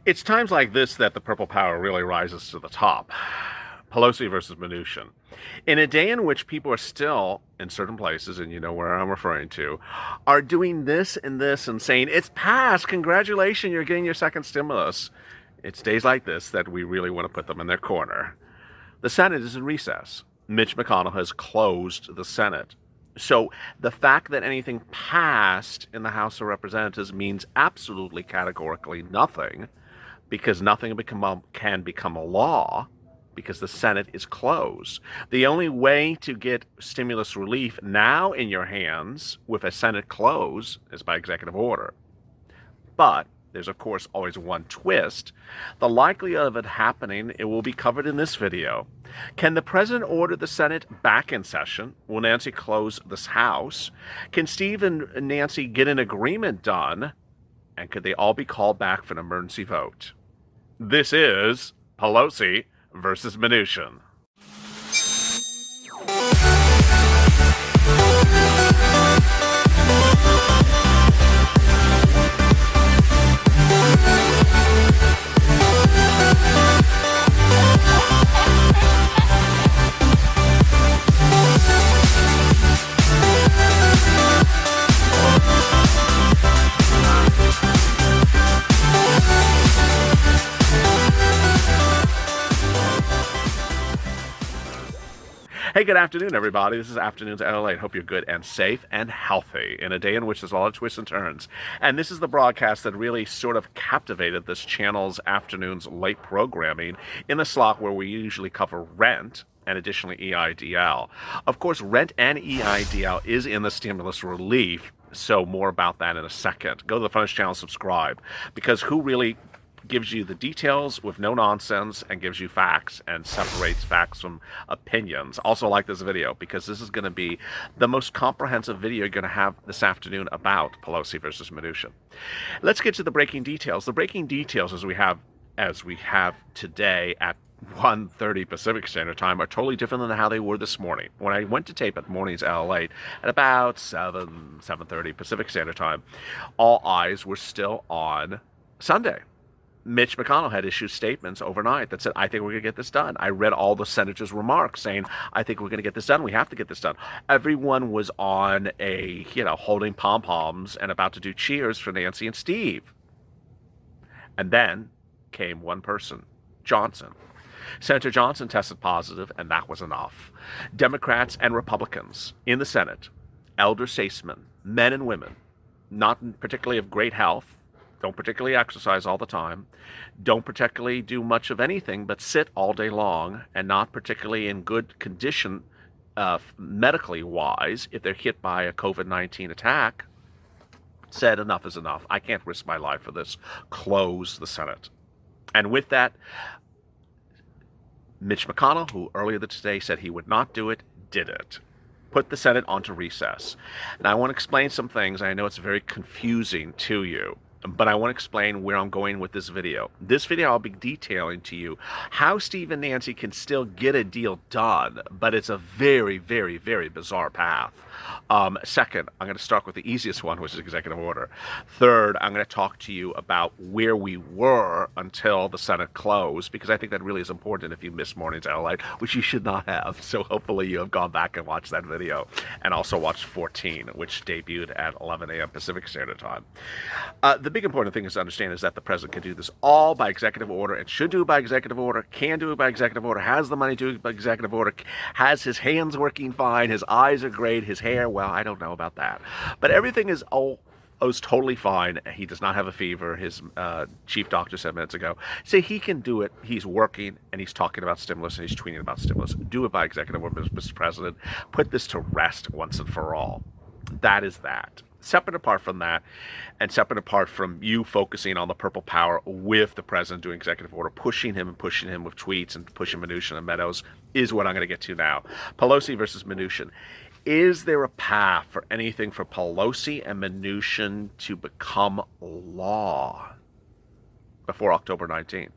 It's times like this that the purple power really rises to the top. Pelosi versus MNUCHIN. In a day in which people are still, in certain places, and you know where I'm referring to, are doing this and this and saying, it's passed, congratulations, you're getting your second stimulus. It's days like this that we really want to put them in their corner. The Senate is in recess. Mitch McConnell has closed the Senate. So the fact that anything passed in the House of Representatives means absolutely categorically nothing, because nothing can become a law because the Senate is closed. The only way to get stimulus relief now in your hands with a Senate close is by executive order. But there's, of course, always one twist. The likelihood of it happening, it will be covered in this video. Can the president order the Senate back in session? Will Nancy close this House? Can Steve and Nancy get an agreement done? And could they all be called back for an emergency vote? This is Pelosi versus MNUCHIN. Hey, good afternoon, everybody. This is Afternoons at LALATE. Hope you're good and safe and healthy in a day in which there's a lot of twists and turns. And this is the broadcast that really sort of captivated this channel's Afternoons late programming in the slot where we usually cover rent and additionally EIDL. Of course, rent and EIDL is in the stimulus relief, so more about that in a second. Go to the Funnest channel, subscribe, because who really gives you the details with no nonsense and gives you facts and separates facts from opinions. Also like this video because this is going to be the most comprehensive video you're going to have this afternoon about Pelosi versus MNUCHIN. Let's get to the breaking details. The breaking details as we have today at 1:30 Pacific Standard Time are totally different than how they were this morning. When I went to tape at Mornings LA at about 7:30 Pacific Standard Time, all eyes were still on Sunday. Mitch McConnell had issued statements overnight that said, I think we're going to get this done. I read all the senators' remarks saying, I think we're going to get this done. We have to get this done. Everyone was on holding pom-poms and about to do cheers for Nancy and Steve. And then came one person, Johnson. Senator Johnson tested positive, and that was enough. Democrats and Republicans in the Senate, elder statesmen, men and women, not particularly of great health, don't particularly exercise all the time, don't particularly do much of anything but sit all day long, and not particularly in good condition medically wise if they're hit by a COVID-19 attack, said enough is enough. I can't risk my life for this. Close the Senate. And with that, Mitch McConnell, who earlier today said he would not do it, did it. Put the Senate onto recess. And I want to explain some things. I know it's very confusing to you, but I want to explain where I'm going with this video. This video, I'll be detailing to you how Steve and Nancy can still get a deal done, but it's a very, very, very bizarre path. Second, I'm going to start with the easiest one, which is executive order. Third, I'm going to talk to you about where we were until the Senate closed, because I think that really is important if you missed Mornings LA, which you should not have. So hopefully you have gone back and watched that video, and also watched 14, which debuted at 11 a.m. Pacific Standard Time. The big important thing is to understand is that the president can do this all by executive order and should do it by executive order, can do it by executive order, has the money to do it by executive order, has his hands working fine, his eyes are great, his hair, well, I don't know about that. But everything is totally fine. He does not have a fever. His chief doctor said minutes ago. So he can do it. He's working and he's talking about stimulus and he's tweeting about stimulus. Do it by executive order, Mr. President. Put this to rest once and for all. That is that. Separate apart from that, and separate apart from you focusing on the purple power with the president doing executive order, pushing him with tweets and pushing MNUCHIN and Meadows, is what I'm going to get to now. Pelosi versus MNUCHIN. Is there a path for anything for Pelosi and MNUCHIN to become law before October 19th?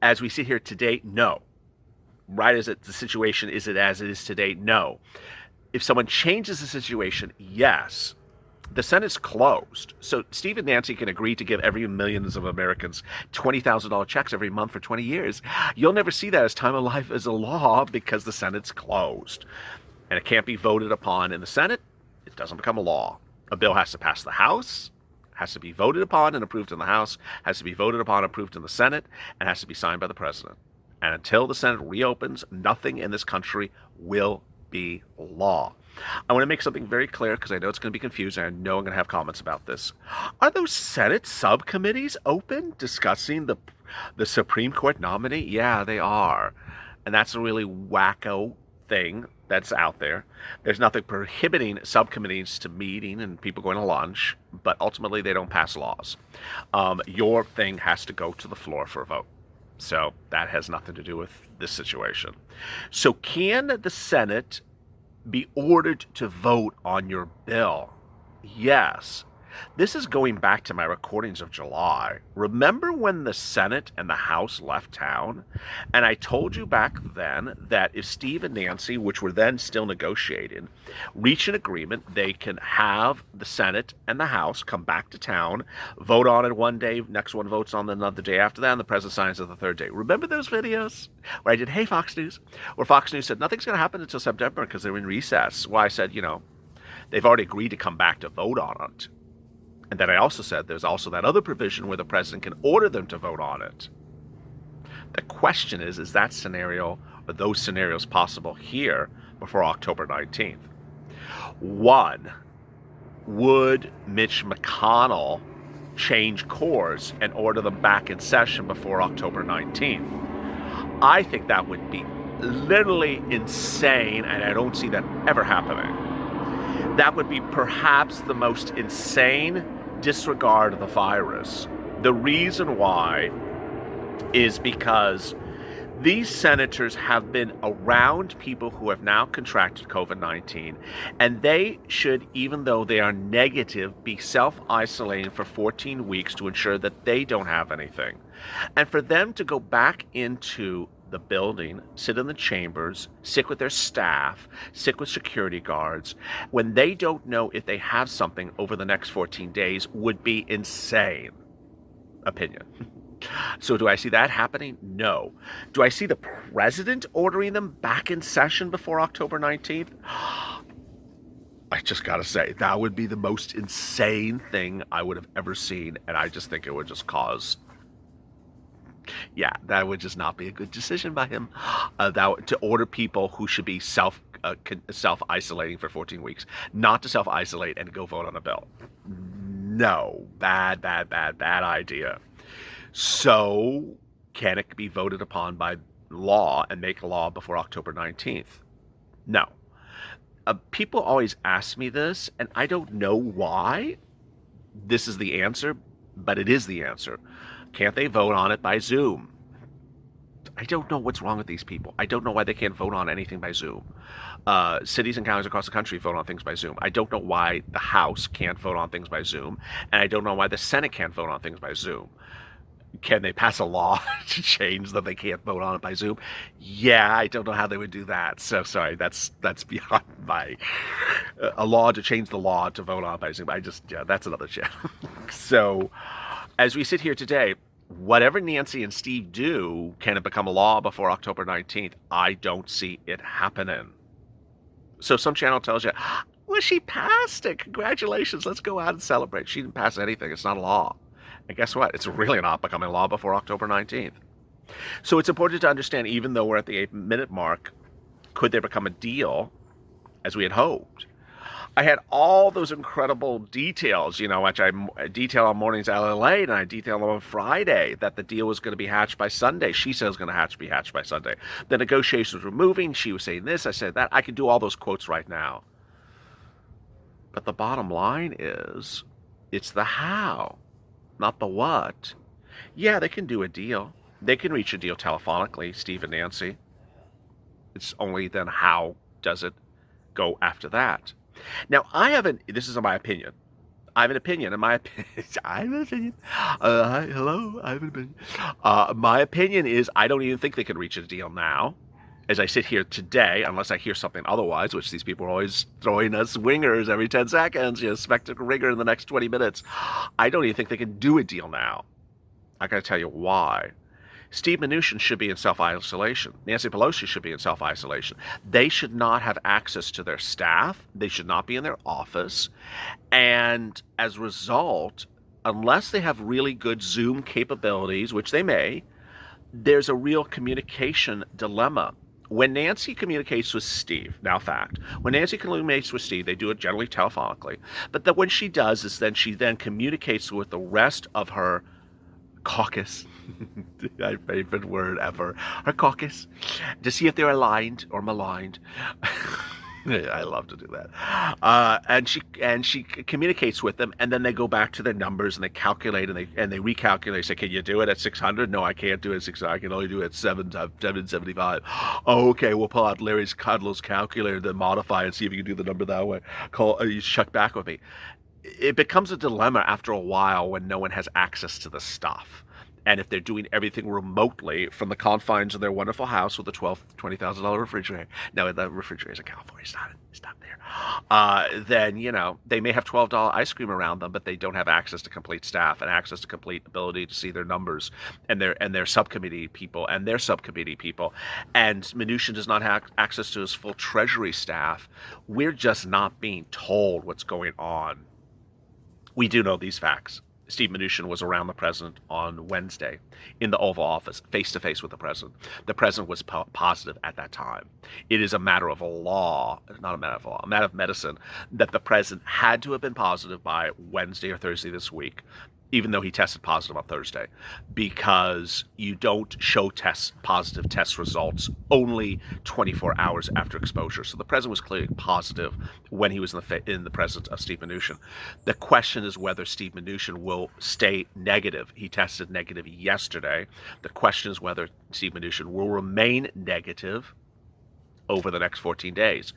As we sit here today, no. Right as the situation is it as it is today, no. If someone changes the situation, yes. The Senate's closed. So Steve and Nancy can agree to give every millions of Americans $20,000 checks every month for 20 years. You'll never see that as time of life as a law because the Senate's closed. And it can't be voted upon in the Senate. It doesn't become a law. A bill has to pass the House, has to be voted upon and approved in the House, has to be voted upon and approved in the Senate, and has to be signed by the President. And until the Senate reopens, nothing in this country will be law. I want to make something very clear because I know it's going to be confusing. I know I'm going to have comments about this. Are those Senate subcommittees open discussing the Supreme Court nominee? Yeah, they are. And that's a really wacko thing that's out there. There's nothing prohibiting subcommittees to meeting and people going to lunch, but ultimately they don't pass laws. Your thing has to go to the floor for a vote. So that has nothing to do with this situation. So can the Senate be ordered to vote on your bill? Yes. This is going back to my recordings of July. Remember when the Senate and the House left town? And I told you back then that if Steve and Nancy, which were then still negotiating, reach an agreement, they can have the Senate and the House come back to town, vote on it one day, next one votes on it another day after that, and the president signs it the third day. Remember those videos where I did, hey, Fox News? Where Fox News said nothing's going to happen until September because they're in recess. Well, I said, they've already agreed to come back to vote on it. And then I also said there's also that other provision where the president can order them to vote on it. The question is that scenario or those scenarios possible here before October 19th? One, would Mitch McConnell change course and order them back in session before October 19th? I think that would be literally insane, and I don't see that ever happening. That would be perhaps the most insane disregard of the virus. The reason why is because these senators have been around people who have now contracted COVID-19, and they should, even though they are negative, be self-isolating for 14 weeks to ensure that they don't have anything. And for them to go back into the building, sit in the chambers, sit with their staff, sit with security guards, when they don't know if they have something over the next 14 days would be insane. Opinion. So do I see that happening? No. Do I see the president ordering them back in session before October 19th? I just gotta say, that would be the most insane thing I would have ever seen, and I just think it would just cause... that would just not be a good decision by him. To order people who should be self-isolating for 14 weeks, not to self-isolate and go vote on a bill. No, bad idea. So, can it be voted upon by law and make a law before October 19th? No. People always ask me this, and I don't know why this is the answer, but it is the answer. Can't they vote on it by Zoom? I don't know what's wrong with these people. I don't know why they can't vote on anything by Zoom. Cities and counties across the country vote on things by Zoom. I don't know why the House can't vote on things by Zoom, and I don't know why the Senate can't vote on things by Zoom. Can they pass a law to change that they can't vote on it by Zoom? Yeah, I don't know how they would do that. So sorry, that's beyond my a law to change the law to vote on by Zoom. That's another shit. So as we sit here today, whatever Nancy and Steve do, can it become a law before October 19th? I don't see it happening. So some channel tells you, well, she passed it. Congratulations. Let's go out and celebrate. She didn't pass anything. It's not a law. And guess what? It's really not becoming a law before October 19th. So it's important to understand, even though we're at the 8-minute mark, could there become a deal as we had hoped? I had all those incredible details, which I detail on Mornings at LALATE, and I detail them on Friday, that the deal was going to be hatched by Sunday. She said it was going to be hatched by Sunday. The negotiations were moving. She was saying this. I said that. I could do all those quotes right now. But the bottom line is, it's the how, not the what. Yeah, they can do a deal. They can reach a deal telephonically, Steve and Nancy. It's only then how does it go after that? Now, this is my opinion. I have an opinion, and my opinion, I have an opinion. I have an opinion. My opinion is I don't even think they can reach a deal now. as I sit here today, unless I hear something otherwise, which these people are always throwing us wingers every 10 seconds, spectacle ringer in the next 20 minutes, I don't even think they can do a deal now. I got to tell you why. Steve Mnuchin should be in self-isolation. Nancy Pelosi should be in self-isolation. They should not have access to their staff. They should not be in their office. And as a result, unless they have really good Zoom capabilities, which they may, there's a real communication dilemma. When Nancy communicates with Steve, now fact, when Nancy communicates with Steve, they do it generally telephonically. But that when she does is then she then communicates with the rest of her caucus, my favorite word ever, her caucus, to see if they're aligned or maligned. I love to do that. And she communicates with them, and then they go back to their numbers and they calculate and they recalculate. They say, "Can you do it at 600?" "No, I can't do it at 600. I can only do it at 775. "Oh, okay, we'll pull out Larry's Kudlow's calculator, then modify and see if you can do the number that way. You check back with me." It becomes a dilemma after a while when no one has access to the stuff. And if they're doing everything remotely from the confines of their wonderful house with a $20,000 refrigerator, no, the refrigerator's in California, it's not there. Then, they may have $12 ice cream around them, but they don't have access to complete staff and access to complete ability to see their numbers and their subcommittee people and their subcommittee people. And Mnuchin does not have access to his full Treasury staff. We're just not being told what's going on. We do know these facts. Steve Mnuchin was around the president on Wednesday in the Oval Office, face-to-face with the president. The president was positive at that time. It is a matter of law, not a matter of law, a matter of medicine, that the president had to have been positive by Wednesday or Thursday this week, even though he tested positive on Thursday, because you don't show positive test results only 24 hours after exposure. So the president was clearly positive when he was in the presence of Steve Mnuchin. The question is whether Steve Mnuchin will stay negative. He tested negative yesterday. The question is whether Steve Mnuchin will remain negative over the next 14 days.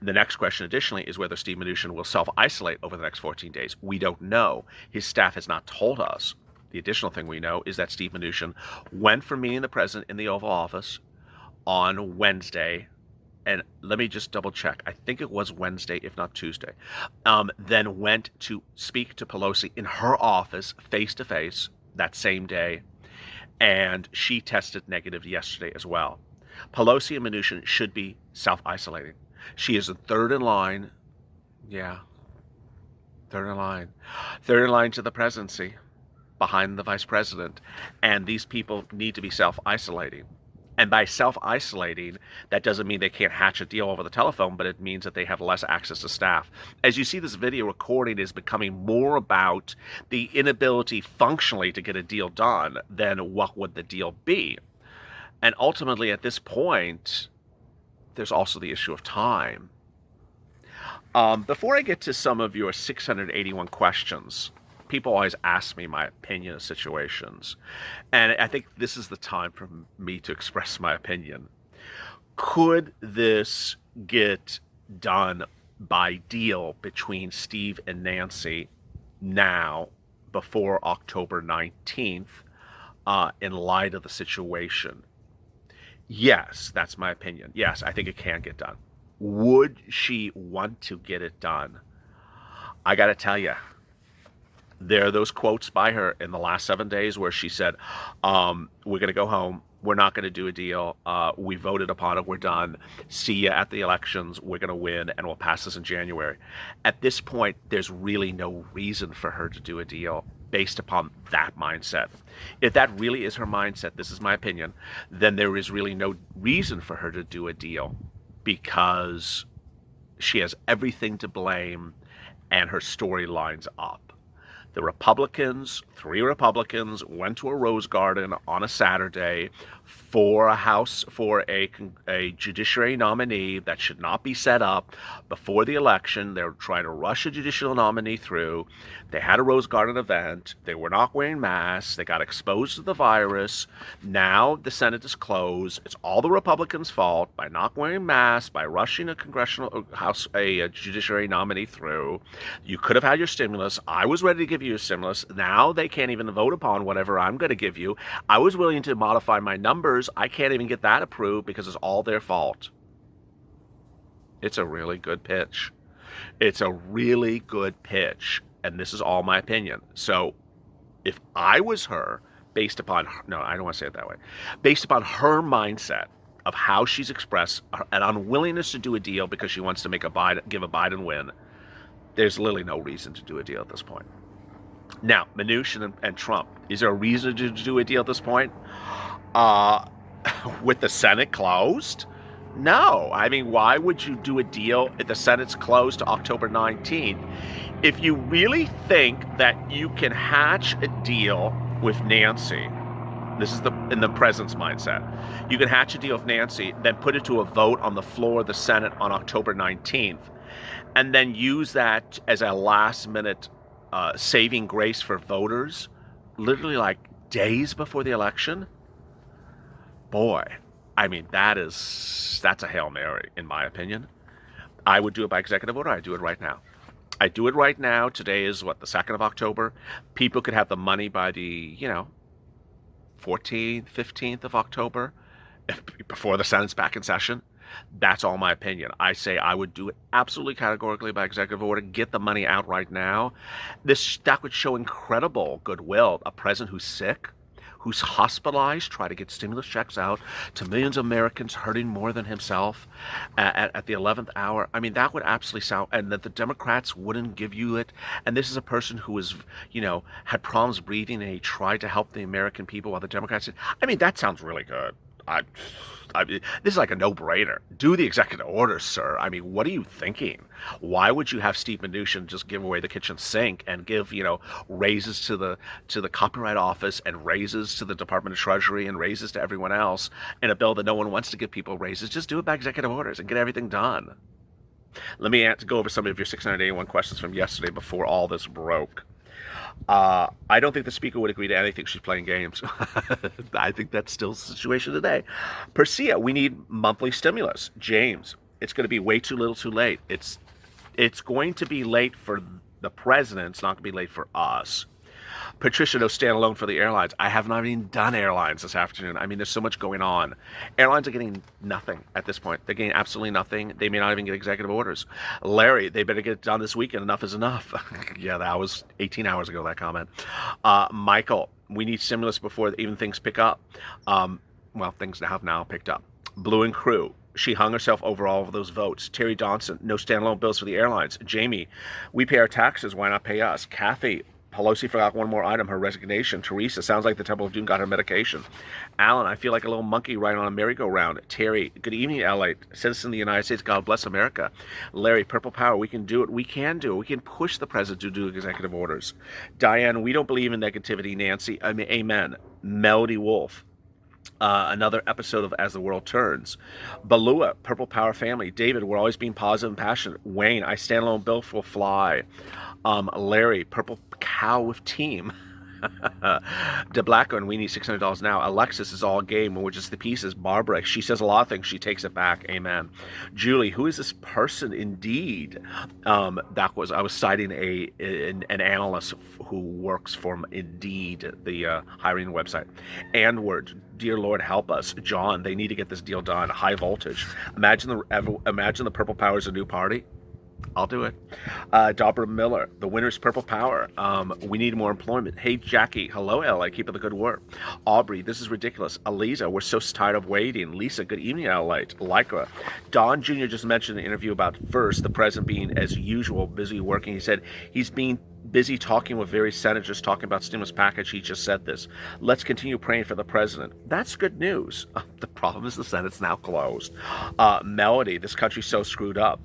The next question, additionally, is whether Steve Mnuchin will self-isolate over the next 14 days. We don't know. His staff has not told us. The additional thing we know is that Steve Mnuchin went for meeting the president in the Oval Office on Wednesday, and let me just double check. I think it was Wednesday, if not Tuesday. Then went to speak to Pelosi in her office, face-to-face, that same day, and she tested negative yesterday as well. Pelosi and Mnuchin should be self-isolating. She is the third in line. Yeah. Third in line. Third in line to the presidency, behind the vice president. And these people need to be self-isolating. And by self-isolating, that doesn't mean they can't hatch a deal over the telephone, but it means that they have less access to staff. As you see, this video recording is becoming more about the inability functionally to get a deal done than what would the deal be. And ultimately, at this point, there's also the issue of time. Before I get to some of your 681 questions, people always ask me my opinion of situations. And I think this is the time for me to express my opinion. Could this get done by deal between Steve and Nancy now before October 19th in light of the situation? Yes, that's my opinion. Yes, I think it can get done. Would she want to get it done? I got to tell you, there are those quotes by her in the last 7 days where she said, we're going to go home. We're not going to do a deal. We voted upon it. We're done. See you at the elections. We're going to win, and we'll pass this in January. At this point, there's really no reason for her to do a deal based upon that mindset. If that really is her mindset, this is my opinion, then there is really no reason for her to do a deal because she has everything to blame and her story lines up. The Republicans, 3 Republicans, went to a rose garden on a Saturday for a judiciary nominee that should not be set up before the election. They were trying to rush a judicial nominee through. They had a rose garden event. They were not wearing masks. They got exposed to the virus. Now the Senate is closed. It's all the Republicans' fault by not wearing masks, by rushing a judiciary nominee through. You could have had your stimulus. I was ready to give you a stimulus. Now they can't even vote upon whatever I'm going to give you. I was willing to modify my numbers. I can't even get that approved because it's all their fault. It's a really good pitch. It's a really good pitch. And this is all my opinion. So if I was her, based upon, no, I don't want to say it that way, based upon her mindset of how she's expressed an unwillingness to do a deal because she wants to give a Biden win, there's literally no reason to do a deal at this point. Now, MNUCHIN and Trump, is there a reason to do a deal at this point? With the Senate closed? No. I mean, why would you do a deal if the Senate's closed to October 19th? If you really think that you can hatch a deal with Nancy, this is in the president's mindset, you can hatch a deal with Nancy, then put it to a vote on the floor of the Senate on October 19th, and then use that as a last-minute saving grace for voters, literally like days before the election. Boy, I mean, that's a Hail Mary, in my opinion. I would do it by executive order. I'd do it right now. I do it right now. Today is, what, the 2nd of October? People could have the money by the, 14th, 15th of October, before the Senate's back in session. That's all my opinion. I say I would do it absolutely categorically by executive order. Get the money out right now. That would show incredible goodwill. A president who's sick, who's hospitalized, try to get stimulus checks out to millions of Americans hurting more than himself at the 11th hour. I mean, that would absolutely sound, and that the Democrats wouldn't give you it. And this is a person who was, had problems breathing, and he tried to help the American people while the Democrats did. I mean, that sounds really good. This is like a no-brainer. Do the executive order, sir. I mean, what are you thinking? Why would you have Steve Mnuchin just give away the kitchen sink and give, raises to the Copyright Office and raises to the Department of Treasury and raises to everyone else in a bill that no one wants to give people raises? Just do it by executive orders and get everything done. Let me go over some of your 681 questions from yesterday before all this broke. I don't think the speaker would agree to anything. She's playing games. I think that's still the situation today. Persia, we need monthly stimulus. James, it's going to be way too little too late. It's going to be late for the president. It's not going to be late for us. Patricia, no standalone for the airlines. I have not even done airlines this afternoon. I mean, there's so much going on. Airlines are getting nothing at this point. They're getting absolutely nothing. They may not even get executive orders. Larry, they better get it done this weekend. Enough is enough. Yeah, that was 18 hours ago, that comment. Michael, we need stimulus before even things pick up. Well, things have now picked up. Blue and Crew, she hung herself over all of those votes. Terry Johnson, no standalone bills for the airlines. Jamie, we pay our taxes. Why not pay us? Kathy, Pelosi forgot one more item, her resignation. Teresa, sounds like the Temple of Doom got her medication. Alan, I feel like a little monkey riding on a merry-go-round. Terry, good evening, LA. Citizen of the United States, God bless America. Larry, Purple Power, we can do it. We can do it. We can push the president to do executive orders. Diane, we don't believe in negativity. Nancy, I mean, amen. Melody Wolf, another episode of As the World Turns. Balua, Purple Power family. David, we're always being positive and passionate. Wayne, I stand alone, Bill will fly. Larry, Purple Cow with team. DeBlacco, and we need $600 now. Alexis is all game, and we're just the pieces. Barbara, she says a lot of things. She takes it back. Amen. Julie, who is this person indeed? I was citing an analyst who works for Indeed, the hiring website. Anward, dear Lord, help us. John, they need to get this deal done. High voltage. Imagine the Purple Power is a new party. I'll do it. Dobra Miller, the winner's Purple Power. We need more employment. Hey, Jackie. Hello, LA. Keep up the good work. Aubrey, this is ridiculous. Aliza, we're so tired of waiting. Lisa, good evening, LA. Lycra. Don Jr. just mentioned in the interview about first, the president being, as usual, busy working. He said he's being busy talking with various senators, talking about stimulus package. He just said this. Let's continue praying for the president. That's good news. The problem is the Senate's now closed. Melody, this country's so screwed up.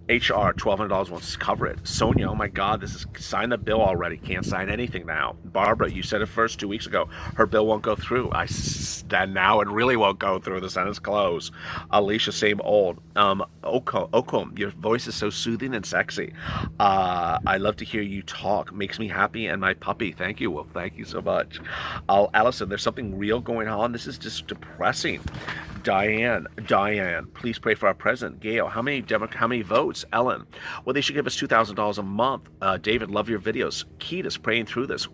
HR, $1,200 wants to cover it. Sonia, oh my God, sign the bill already. Can't sign anything now. Barbara, you said it first 2 weeks ago. Her bill won't go through. And now it really won't go through. The Senate's closed. Alicia, same old. Okom, your voice is so soothing and sexy. I love to hear you talk. Makes me happy, and my puppy. Thank you, Wolf. Thank you so much. Allison, there's something real going on. This is just depressing. Diane, please pray for our president. Gail, how many votes? Ellen, well, they should give us $2,000 a month. David, love your videos. Keita's praying through this.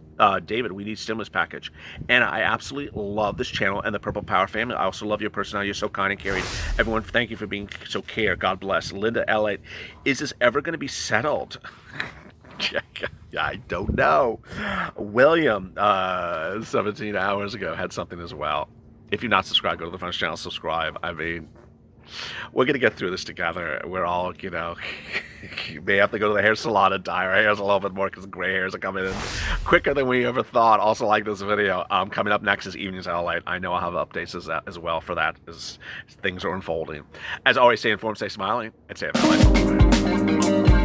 David, we need stimulus package. And I absolutely love this channel and the Purple Power family. I also love your personality. You're so kind and caring. Everyone, thank you for being so care. God bless. Linda LALATE, is this ever going to be settled? I don't know. William, 17 hours ago, had something as well. If you're not subscribed, go to the Funch channel, subscribe. I mean, we're going to get through this together. We're all, you know, you may have to go to the hair salon and dye our hairs a little bit more because gray hairs are coming in quicker than we ever thought. Also like this video. Coming up next is Evenings LA. I know I'll have updates as well for that as things are unfolding. As always, stay informed, stay smiling, and stay LA.